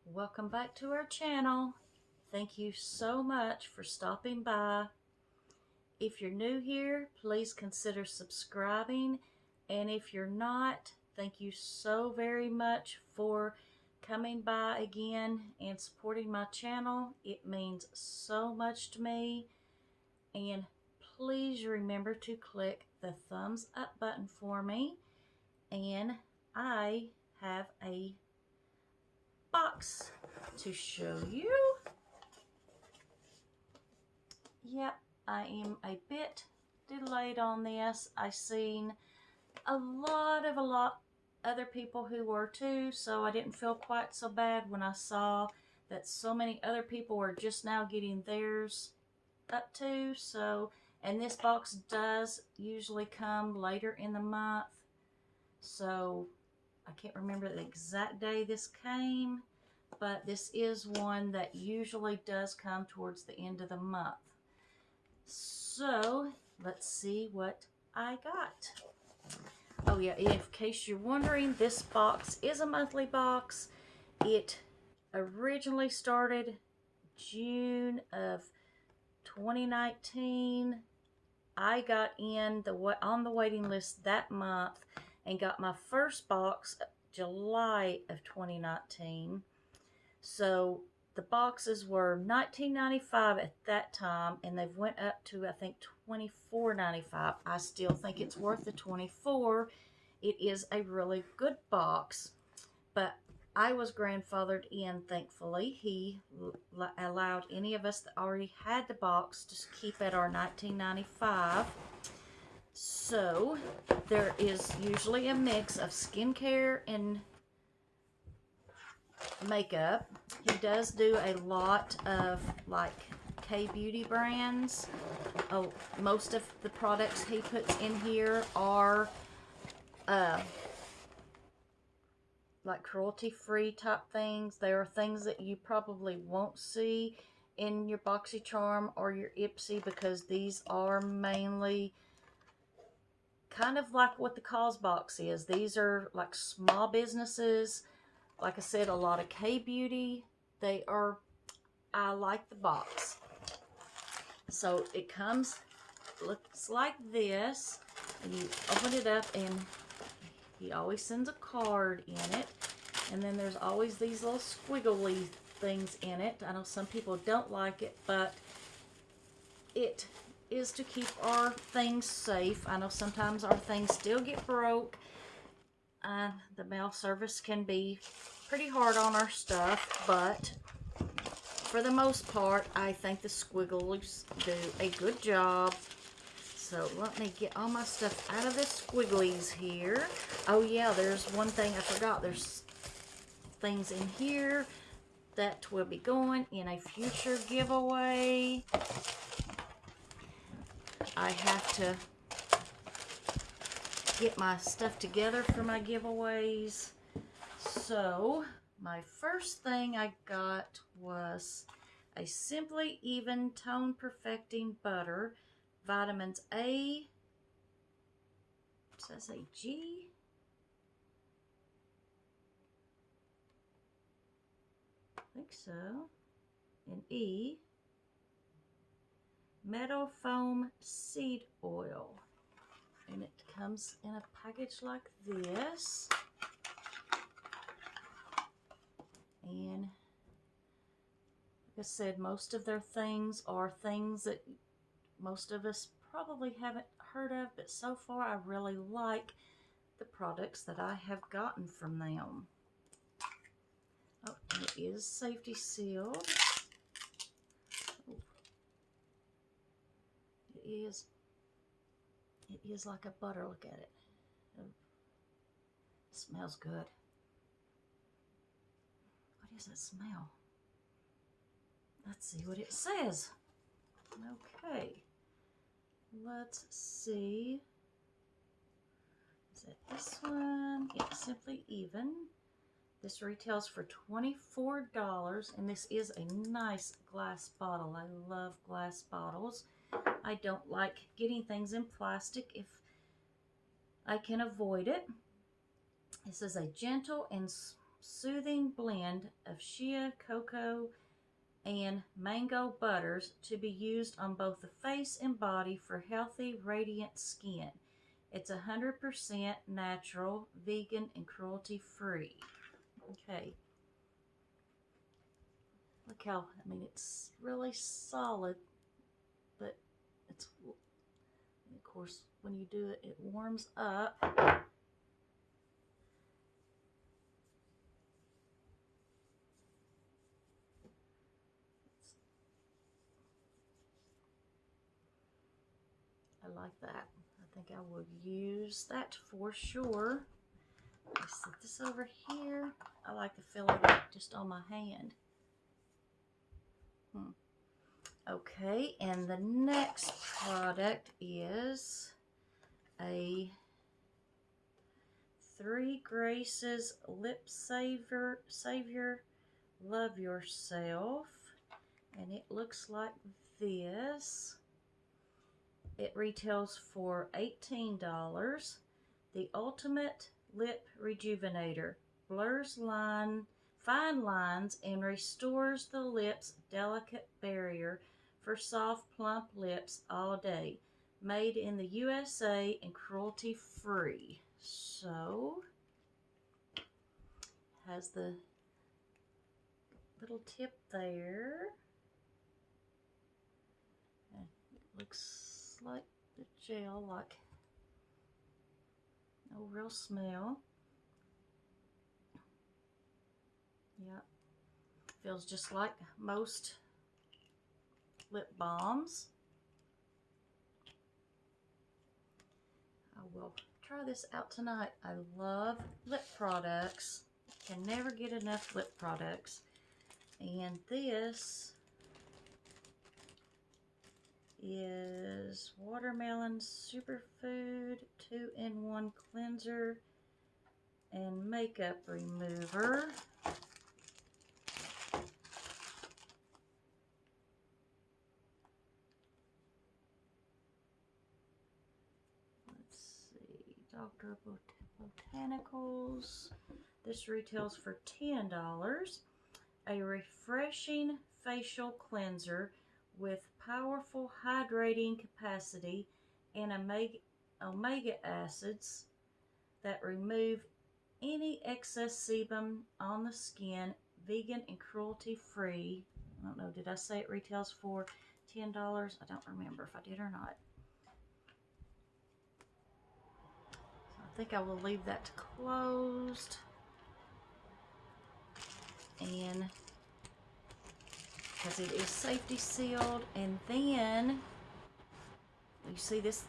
Welcome back to our channel. Thank you so much for stopping by. If you're new here, please consider subscribing. And if you're not, thank you so very much for coming by again and supporting my channel. It means so much to me. And please remember to click the thumbs up button for me. And I have a box to show you. Yep, I am a bit delayed on this. I seen a lot other people who were too, so I didn't feel quite so bad when I saw that so many other people were just now getting theirs up to. So, and this box does usually come later in the month, so I can't remember the exact day this came, but this is one that usually does come towards the end of the month. So let's see what I got. Oh yeah, in case you're wondering, this box is a monthly box. It originally started June of 2019. I got on the waiting list that month and got my first box July of 2019. So the boxes were $19.95 at that time, and they've went up to, I think, $24.95. I still think it's worth the $24. It is a really good box, but I was grandfathered in, thankfully. He allowed any of us that already had the box to keep at our $19.95. So there is usually a mix of skincare and makeup. He does do a lot of like K-beauty brands. Oh, most of the products he puts in here are like cruelty-free type things. They are things that you probably won't see in your BoxyCharm or your Ipsy, because these are mainly kind of like what the Cause box is. These are like small businesses. Like I said, a lot of K-beauty. I like the box. So it looks like this. And you open it up and he always sends a card in it. And then there's always these little squiggly things in it. I know some people don't like it, but it is to keep our things safe. I know sometimes our things still get broke. The mail service can be pretty hard on our stuff, but for the most part, I think the squigglies do a good job. So let me get all my stuff out of the squigglies here. Oh yeah, there's one thing I forgot. There's things in here that will be going in a future giveaway. I have to get my stuff together for my giveaways. So my first thing I got was a Simply Even Tone Perfecting Butter, vitamins A, does that say G? I think so, and E, Meadow Foam Seed Oil. And it comes in a package like this. And like I said, most of their things are things that most of us probably haven't heard of, but so far I really like the products that I have gotten from them. Oh, and it is safety sealed. Oh. It is like a butter. Look at it. Oh. It smells good. What is that smell? Let's see what it says. Okay. Let's see. Is it this one? It's Simply Even. This retails for $24, and this is a nice glass bottle. I love glass bottles. I don't like getting things in plastic if I can avoid it. This is a gentle and soothing blend of shea, cocoa, and mango butters to be used on both the face and body for healthy, radiant skin. It's 100% natural, vegan, and cruelty-free. Okay. Look how, I mean, it's really solid, but it's, of course, when you do it, it warms up. I like that. I think I will use that for sure. Let's set this over here. I like the feel of it just on my hand. Okay, and the next product is a Three Graces Lip Savior Love Yourself. And it looks like this. It retails for $18. The Ultimate Lip Rejuvenator blurs fine lines and restores the lips' delicate barrier for soft, plump lips all day. Made in the USA and cruelty-free. So, has the little tip there. And it looks like the gel, like no real smell. Yep. Feels just like most lip balms. I will try this out tonight. I love lip products. Can never get enough lip products. And this is Watermelon Superfood 2-in-1 Cleanser and Makeup Remover. Dr. Botanicals. This retails for $10. A refreshing facial cleanser with powerful hydrating capacity and omega acids that remove any excess sebum on the skin, vegan and cruelty free. I don't know, did I say it retails for $10? I don't remember if I did or not. I think I will leave that closed, and because it is safety sealed. And then you see this,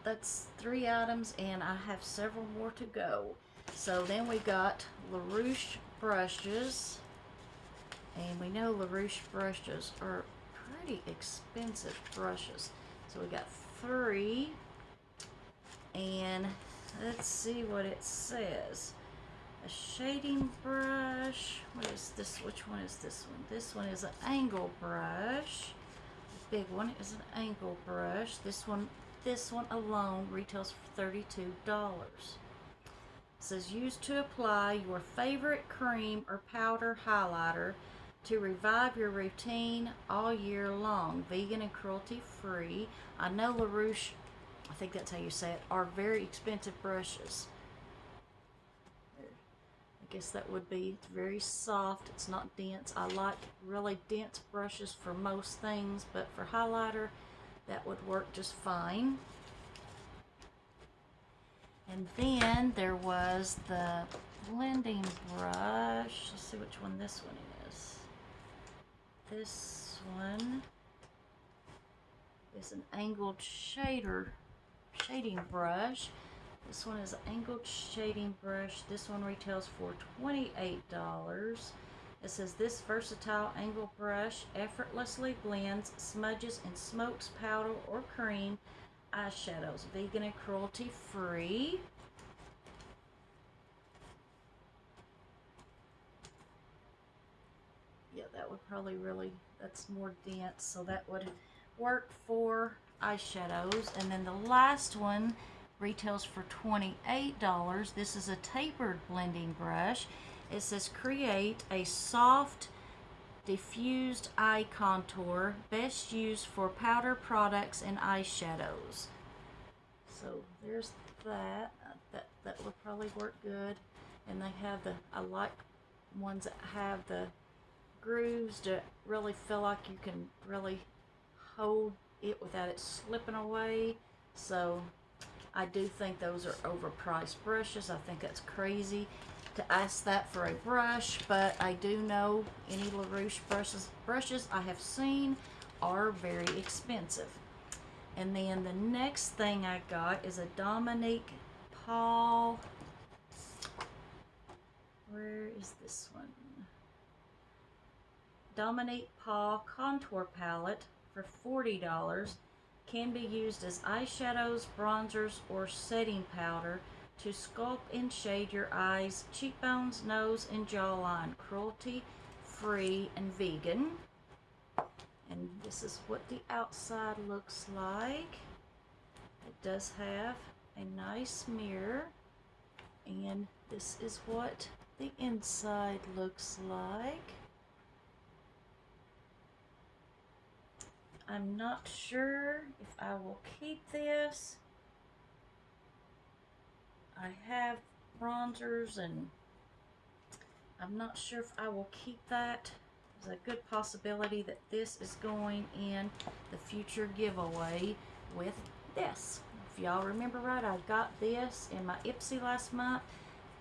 that's 3 items, and I have several more to go. So then we got LaRouche brushes, and we know LaRouche brushes are pretty expensive brushes. So we got 3, and let's see what it says. A shading brush. What is this? Which one is this one? This one is an angle brush. The big one is an angle brush. This one alone retails for $32. It says use to apply your favorite cream or powder highlighter to revive your routine all year long. Vegan and cruelty free. I know LaRouche, I think that's how you say it, are very expensive brushes. I guess that would be, it's very soft, it's not dense. I like really dense brushes for most things, but for highlighter, that would work just fine. And then there was the blending brush. Let's see which one this one is. This one is an angled shading brush. This one is an angled shading brush. This one retails for $28. It says this versatile angled brush effortlessly blends, smudges, and smokes powder or cream eyeshadows. Vegan and cruelty free. Yeah, that would probably that's more dense, so that would work for eyeshadows. And then the last one retails for $28. This is a tapered blending brush. It says create a soft diffused eye contour, best used for powder products and eyeshadows. So there's that. That would probably work good. And they have I like ones that have the grooves to really feel like you can really hold it without it slipping away. So I do think those are overpriced brushes. I think that's crazy to ask that for a brush, but I do know any LaRouche brushes I have seen are very expensive. And then the next thing I got is a Dominique Paul. Where is this one? Dominique Paul Contour Palette for $40. Can be used as eyeshadows, bronzers, or setting powder to sculpt and shade your eyes, cheekbones, nose, and jawline. Cruelty-free and vegan. And this is what the outside looks like. It does have a nice mirror. And this is what the inside looks like. I'm not sure if I will keep this. I have bronzers and I'm not sure if I will keep that. There's a good possibility that this is going in the future giveaway with this. If y'all remember right, I got this in my Ipsy last month.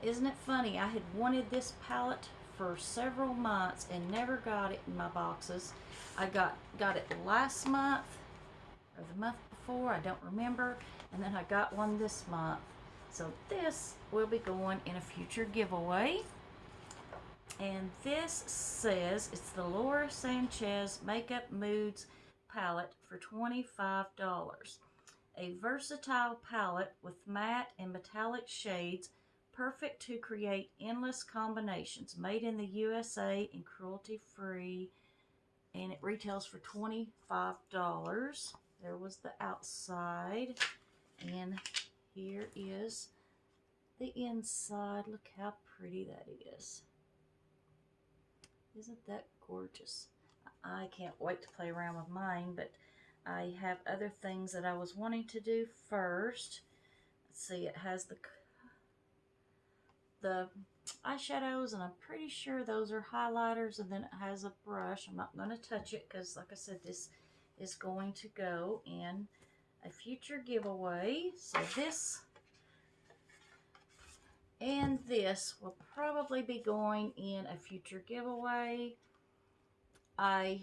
Isn't it funny? I had wanted this palette for several months and never got it in my boxes. I got it last month or the month before, I don't remember, and then I got one this month. So this will be going in a future giveaway. And this says it's the Laura Sanchez Makeup Moods palette for $25. A versatile palette with matte and metallic shades, perfect to create endless combinations. Made in the USA and cruelty-free. And it retails for $25. There was the outside. And here is the inside. Look how pretty that is. Isn't that gorgeous? I can't wait to play around with mine, but I have other things that I was wanting to do first. Let's see, it has the eyeshadows, and I'm pretty sure those are highlighters, and then it has a brush. I'm not going to touch it because, like I said, this is going to go in a future giveaway. So this and this will probably be going in a future giveaway. I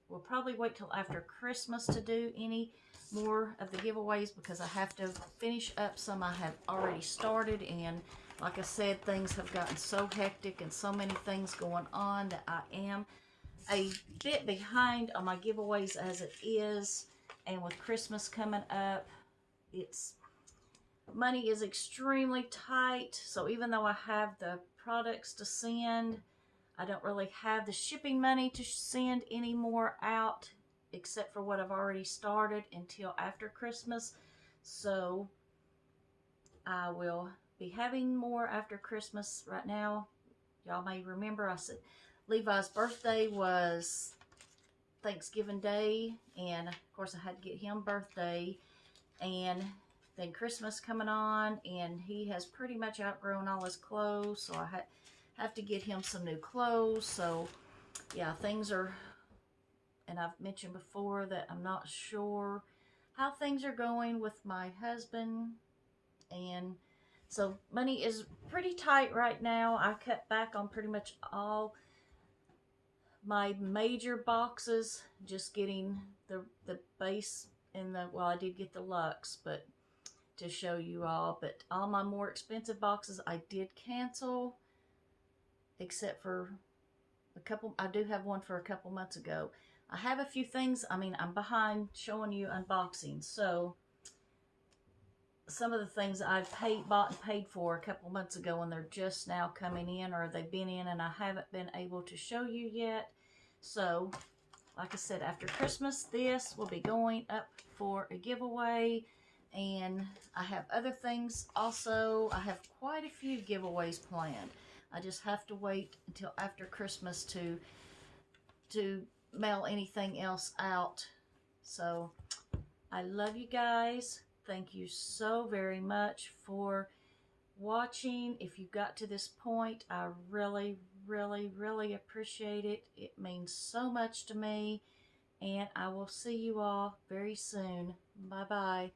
will probably wait till after Christmas to do any more of the giveaways because I have to finish up some I have already started, and like I said, things have gotten so hectic and so many things going on that I am a bit behind on my giveaways as it is. And with Christmas coming up, money is extremely tight. So even though I have the products to send, I don't really have the shipping money to send any more out except for what I've already started until after Christmas. So I will be having more after Christmas. Right now, y'all may remember I said Levi's birthday was Thanksgiving Day, and of course I had to get him birthday, and then Christmas coming on, and he has pretty much outgrown all his clothes, so I have to get him some new clothes. So yeah, things are, and I've mentioned before that I'm not sure how things are going with my husband, and so money is pretty tight right now. I cut back on pretty much all my major boxes, just getting the base and well, I did get the Luxe, but to show you all, but all my more expensive boxes I did cancel, except for a couple. I do have one for a couple months ago. I have a few things. I mean, I'm behind showing you unboxing, so some of the things I've bought and paid for a couple months ago, and they're just now coming in, or they've been in and I haven't been able to show you yet. So like I said, after Christmas, this will be going up for a giveaway. And I have other things also. I have quite a few giveaways planned. I just have to wait until after Christmas to mail anything else out. So I love you guys. Thank you so very much for watching. If you got to this point, I really, really, really appreciate it. It means so much to me. And I will see you all very soon. Bye-bye.